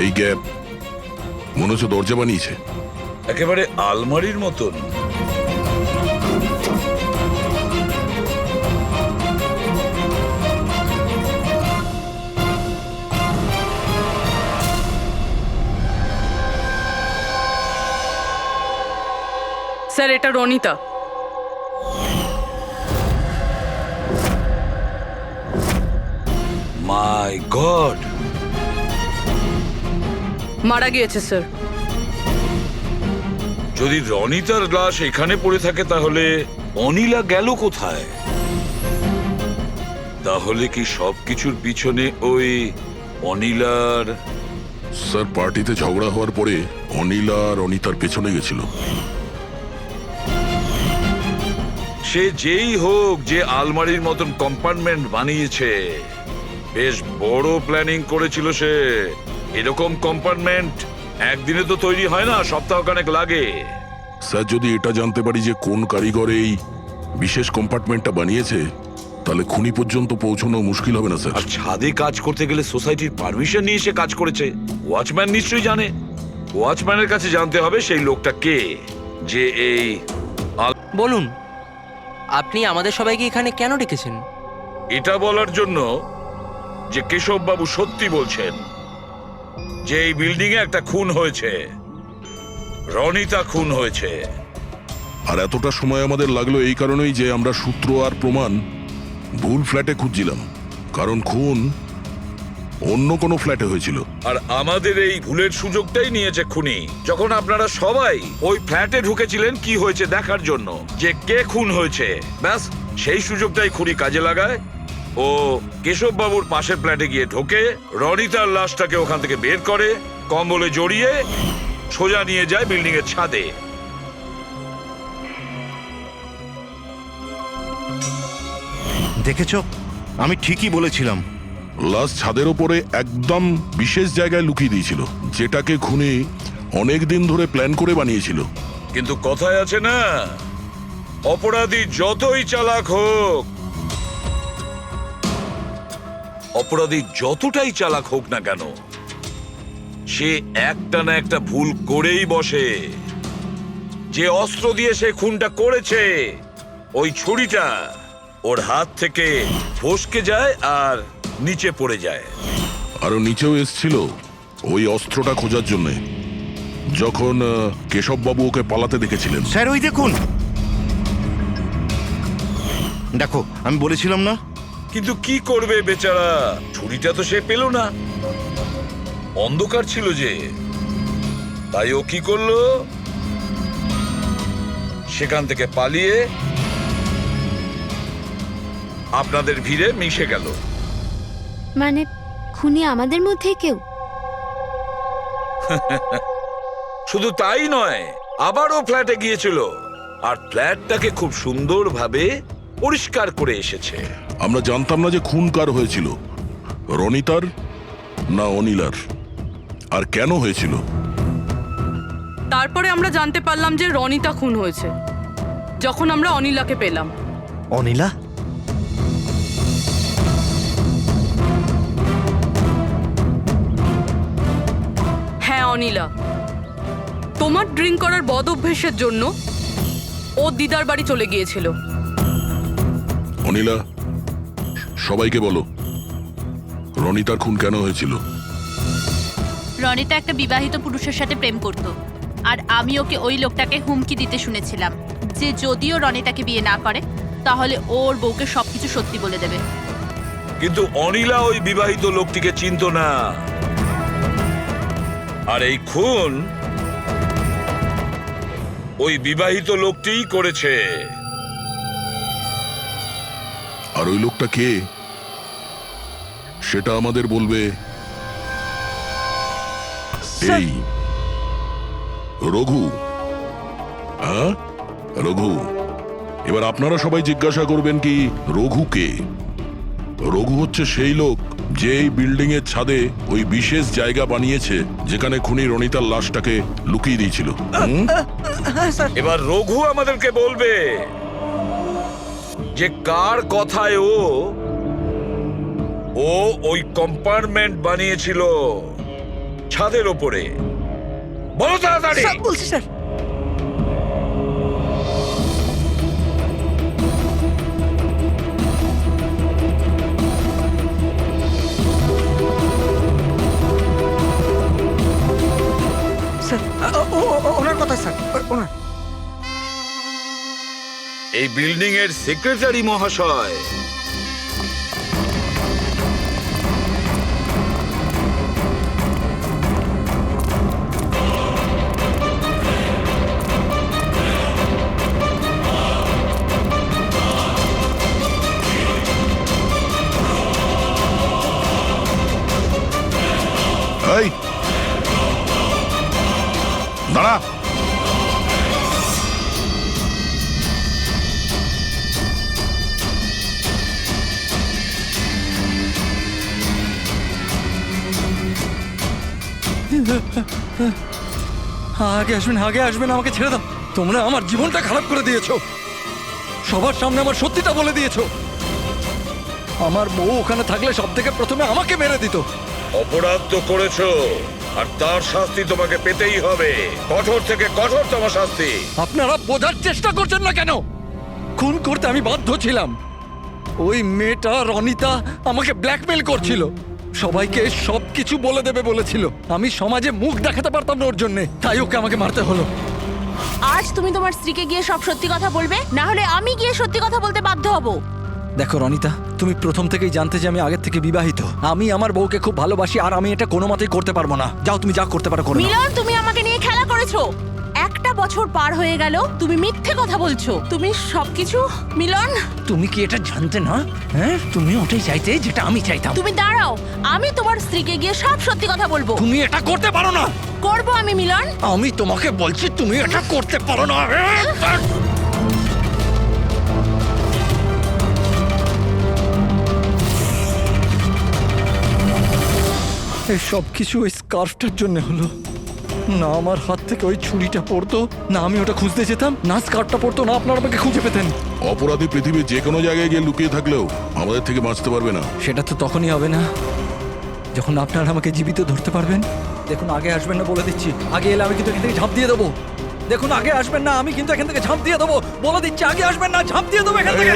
এই গ্যাপ মনে হচ্ছে দরজা বানিয়েছে। একেবারে আলমারির মতন। স্যার, এটা রনিতা। মাই গড, মারা গিয়েছে স্যার। যদি রনিতার লাশ এখানে পড়ে থাকে তাহলে অনিলা গেল কোথায়? তাহলে কি সবকিছুর পিছনে ওই অনিলার? স্যার, পার্টিতে ঝগড়া হওয়ার পরে অনিলা আর অনিতার পেছনে গেছিল। সে যেই হোক, যে আলমারির মতন কম্পার্টমেন্ট বানিয়েছে, বেশ বড় প্ল্যানিং করেছিল সে। এরকম কম্পার্টমেন্ট একদিনে তো তৈরি হয় না, সপ্তাহখানেক লাগে। স্যার, যদি এটা জানতে পারি যে কোন কারিগর এই বিশেষ কম্পার্টমেন্টটা বানিয়েছে, তাহলে খুনি পর্যন্ত পৌঁছানো মুশকিল হবে না স্যার। আর ছাদে কাজ করতে গেলে সোসাইটির পারমিশন নিয়ে সে কাজ করেছে। ওয়াচম্যান নিশ্চয়ই জানে। ওয়াচম্যানের কাছে জানতে হবে সেই লোকটা কে, যে এই বলুন, আপনি আমাদের সবাইকে এখানে কেন ডেকেছেন? এটা বলার জন্য যে কেশব বাবু সত্যি বলছেন যে এই বিল্ডিং এ একটা খুন হয়েছে, রনিতা খুন হয়েছে। আর এতটা সময় আমাদের লাগলো এই কারণেই যে আমরা সূত্র আর প্রমাণ ভুল ফ্ল্যাটে খুঁজছিলাম, কারণ খুন অন্য কোনো ফ্ল্যাটে হয়েছিল। আর আমাদের এই ভুলের সুযোগটাই নিয়েছে খুনি, যখন আপনারা সবাই ওই ফ্ল্যাটে ঢুকেছিলেন কি হয়েছে দেখার জন্য, যে কে খুন হয়েছে। ব্যাস সেই সুযোগটাই খুনি কাজে লাগায়, ও কেশব বাবুর পাশের ফ্ল্যাটে গিয়ে ঢোকে, রনিতার লাশটাকে ওখান থেকে বের করে কম্বলে জড়িয়ে সোজা নিয়ে যায় বিল্ডিং এর ছাদে। দেখেছো, আমি ঠিকই বলেছিলাম। লাশ ছাদের ওপরে একদম বিশেষ জায়গায় লুকিয়ে দিয়েছিল, যেটাকে খুনি অনেক দিন ধরে প্ল্যান করে বানিয়েছিল। কিন্তু কথায় আছে না, অপরাধী যতই চালাক হোক, অপরাধী যতটাই চালাক হোক না কেন, সে একটা না একটা ভুল করেই বসে। যে অস্ত্র দিয়ে সে খুনটা করেছে, ওই ছুরিটা ওর হাত থেকে ফসকে যায় আর নিচে পড়ে যায়। আরো নিচেও এসছিল ওই অস্ত্রটা খোঁজার জন্য, যখন কেশববাবু ওকে পালাতে দেখেছিলেন। স্যার ওই দেখুন, দেখো আমি বলেছিলাম না। কিন্তু কি করবে বেচারা, ছুরিটা তো সে পেল না, অন্ধকার ছিল যে। তাই ও কি করলো, সেখান থেকে পালিয়ে আপনাদের ভিড়ে মিশে গেল। মানে খুনি আমাদের মধ্যে কেউ? শুধু তাই নয়, আবারও ফ্ল্যাটে গিয়েছিল আর ফ্ল্যাটটাকে খুব সুন্দরভাবে পরিষ্কার করে এসেছে। আমরা জানতাম না যে খুন কার হয়েছিল, রনিতার না অনিলার, আর কেন হয়েছিল। তারপরে আমরা জানতে পারলাম যে রনিতা খুন হয়েছে, যখন আমরা অনিলাকে পেলাম। অনিলা? হ্যাঁ অনিলা, তোমার ড্রিঙ্ক করার বদ অভ্যেসের জন্য ও দিদার বাড়ি চলে গিয়েছিল। অনিলা, সবাইকে বলো রনিতার খুন কেন হয়েছিল। রনিতা একটা বিবাহিত পুরুষের সাথে প্রেম করত, আর আমি ওকে ওই লোকটাকে হুমকি দিতে শুনেছিলাম যে যদিও রনিতাকে বিয়ে না করে তাহলে ওর বউকে সবকিছু সত্যি বলে দেবে। কিন্তু অনিলা ওই বিবাহিত লোকটিকে চিনত না, আর এই খুন ওই বিবাহিত লোকটিই করেছে। আর ওই লোকটা কে সেটা আমাদের বলবে এই রঘু। হ্যাঁ রঘু, এবার আপনারা সবাই জিজ্ঞাসা করবেন কি রঘু কে। রঘু হচ্ছে সেই লোক যে এই বিল্ডিং এর ছাদে ওই বিশেষ জায়গা বানিয়েছে যেখানে খুনি রনিতার লাশটাকে লুকিয়ে দিয়েছিল। এবার রঘু আমাদেরকে বলবে যে কার কথায় ও ওই কম্পার্টমেন্ট বানিয়েছিল ছাদের ওপরে। বলো তাড়াতাড়ি। বলছি স্যার। ওনার কথা স্যার, ওনার। এই বিল্ডিং এর সেক্রেটারি মহাশয়। এই দাঁড়া। আগে আসবেন, আগে আসবেন, আমাকে ছেড়ে দাও। তোমরা আমার জীবনটা খারাপ করে দিয়েছো, সবার সামনে আমার সত্যিটা বলে দিয়েছো। আমার বউ ওখানে থাকলে সব থেকে প্রথমে আমাকে মেরে দিত। অপরাধ তো করেছো, আর তার শাস্তি তোমাকে পেতেই হবে, কঠোর থেকে কঠোরতম শাস্তি। আপনারা বোঝার চেষ্টা করছেন না কেন? খুন করতে আমি বাধ্য ছিলাম। ওই মেয়েটা রনিতা আমাকে ব্ল্যাকমেল করছিল, সবাইকে সবকিছু বলে দেবে বলেছিল। আমি সমাজে মুখ দেখাতে পারতাম না ওর জন্য, তাই ওকে আমাকে মারতে হলো। আজ তুমি তোমার স্ত্রীকে গিয়ে সব সত্যি কথা বলবে, না হলে আমি গিয়ে সত্যি কথা বলতে বাধ্য হব। দেখো রনিতা, তুমি প্রথম থেকেই জানতে যে আমি আগের থেকে বিবাহিত। আমি আমার বউকে খুব ভালোবাসি, আর আমি এটা কোনো মতেই করতে পারবো না। যাও, তুমি যা করতে পারো করো। মিলন, তুমি আমাকে নিয়ে খেলা করেছো। একটা একটা বছর পার হয়ে গেল তুমি মিথ্যে কথা বলছো। তুমি সবকিছু মিলন, তুমি কি এটা জানতে না? হ্যাঁ, তুমি ওটাই চাইতে যেটা আমি চাইতাম। তুমি দাঁড়াও, আমি তোমার স্ত্রীকে গিয়ে সব সত্যি কথা বলবো। তুমি এটা করতে পারো না। করবো আমি মিলন। আমি তোমাকে বলছি তুমি এটা করতে পারো না। এই সব কিছু ওই স্কার্ফটার জন্য হলো। না আমার হাত থেকে ওই ছুরিটা পড়তো, না আমি ওটা খুঁজতে যেতাম, না স্কার্ফটা পড়তো, না আপনারা আমাকে খুঁজে পেতেন। অপরাধী পৃথিবীর যে কোনো জায়গায় গিয়ে লুকিয়ে থাকলেও আমাদের থেকে বাঁচতে পারবে না। সেটা তো তখনই হবে না যখন আপনারা আমাকে জীবিত ধরতে পারবেন। দেখুন, আগে আসবেন না বলে দিচ্ছি। আগে এলে আমি কিন্তু এখান থেকে ঝাঁপ দিয়ে দেবো। দেখুন, আগে আসবেন না, আমি কিন্তু এখান থেকে ঝাঁপ দিয়ে দেবো। বলে দিচ্ছি, আগে আসবেন না, ঝাঁপ দিয়ে দেবো এখান থেকে।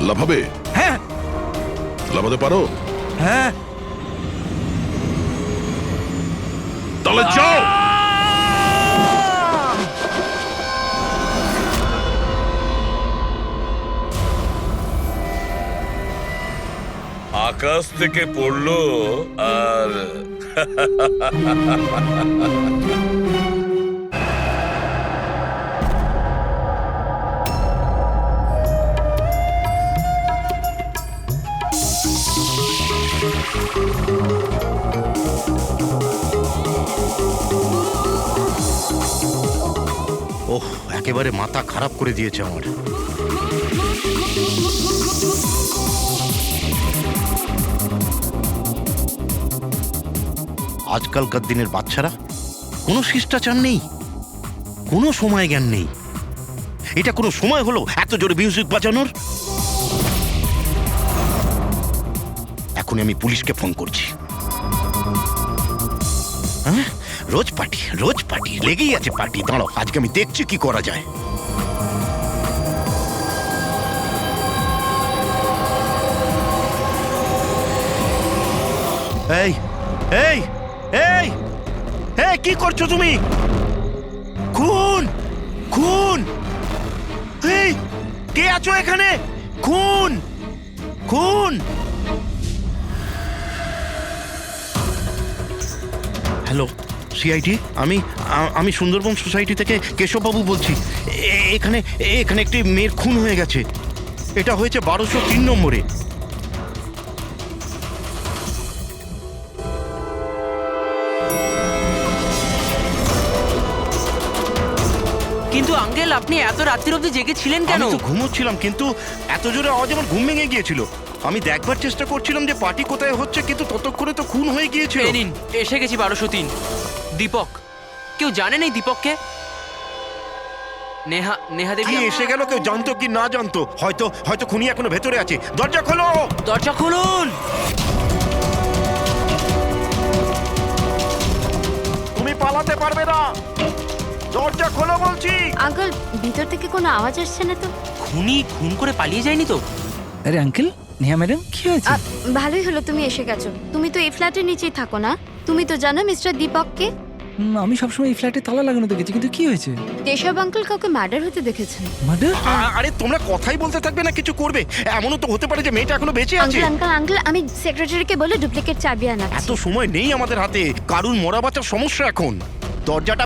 লাফাবে? হ্যাঁ লাফাতে পারো? হ্যাঁ। তাহলে যাও। আকাশ থেকে পড়লো আর ওহ, একেবারে মাথা খারাপ করে দিয়েছে আমার। আজকালকার দিনের বাচ্চারা কোনো শিষ্টাচার নেই, কোনো সময় জ্ঞান নেই। এটা কোনো সময় হলো এত জোরে মিউজিক বাজানোর? এখনই আমি পুলিশকে ফোন করছি। হ্যাঁ, রোজ পার্টি লেগেই আছে পার্টি। দাঁড়াও, আজকে আমি দেখছি কি করা যায়। এই এই এই এই কি করছো তুমি? খুন খুন! এই কে আছো এখানে? খুন খুন! হ্যালো সিআইডি, আমি সুন্দরবন সোসাইটি থেকে কেশববাবু বলছি। এখানে এখানে একটি মেয়ের খুন হয়ে গেছে। এটা হয়েছে 1203 নম্বরে। কিন্তু আঙ্কেল, আপনি এত রাত্রির অবধি জেগেছিলেন কেন? আমি তো ঘুমোচ্ছিলাম, কিন্তু এত জোরে আওয়াজ আমার ঘুম ভেঙে গিয়েছিল। আমি দেখবার চেষ্টা করছিলাম যে পার্টি কোথায় হচ্ছে, কিন্তু ততক্ষণে তো খুন হয়ে গিয়েছিল। এই নিন, এসে গেছি 1203। দীপক, কেউ জানেন এই দীপককে? নেহা দেবী কি এসে গেল? কেউ জানতো কি না জানতো? হয়তো খুনি এখনো ভেতরে আছে। দরজা খোলো! দরজা খুলুন! তুমি পালাতে পারবে না। দরজা খোলো বলছি। আঙ্কেল, ভিতর থেকে কোনো আওয়াজ আসছে না তো? খুনি খুন করে পালিয়ে যায়নি তো? আরে আঙ্কেল, নেহা ম্যাডাম, কি হয়েছে? ভালোই হলো তুমি এসে গেছো। তুমি তো এই ফ্ল্যাটের নিচেই থাকো না? তুমি তো জানো মিস্টার দীপককে? আমি সবসময় এই ফ্ল্যাটে তালা লাগানো দেখেছি, কিন্তু কি হয়েছে? কেশব আঙ্কেল কাউকে মার্ডার হতে দেখেছেন। মার্ডার? আরে তোমরা কথাই বলতে থাকবে না কিছু করবে? এমনও তো হতে পারে যে মেয়েটা এখনো বেঁচে আছে। আঙ্কেল, আমি সেক্রেটারিকে বলে ডুপ্লিকেট চাবি আনাচ্ছি। এত সময় নেই আমাদের হাতে। কারুর মরা বাঁচার সমস্যা এখন। দরজাটা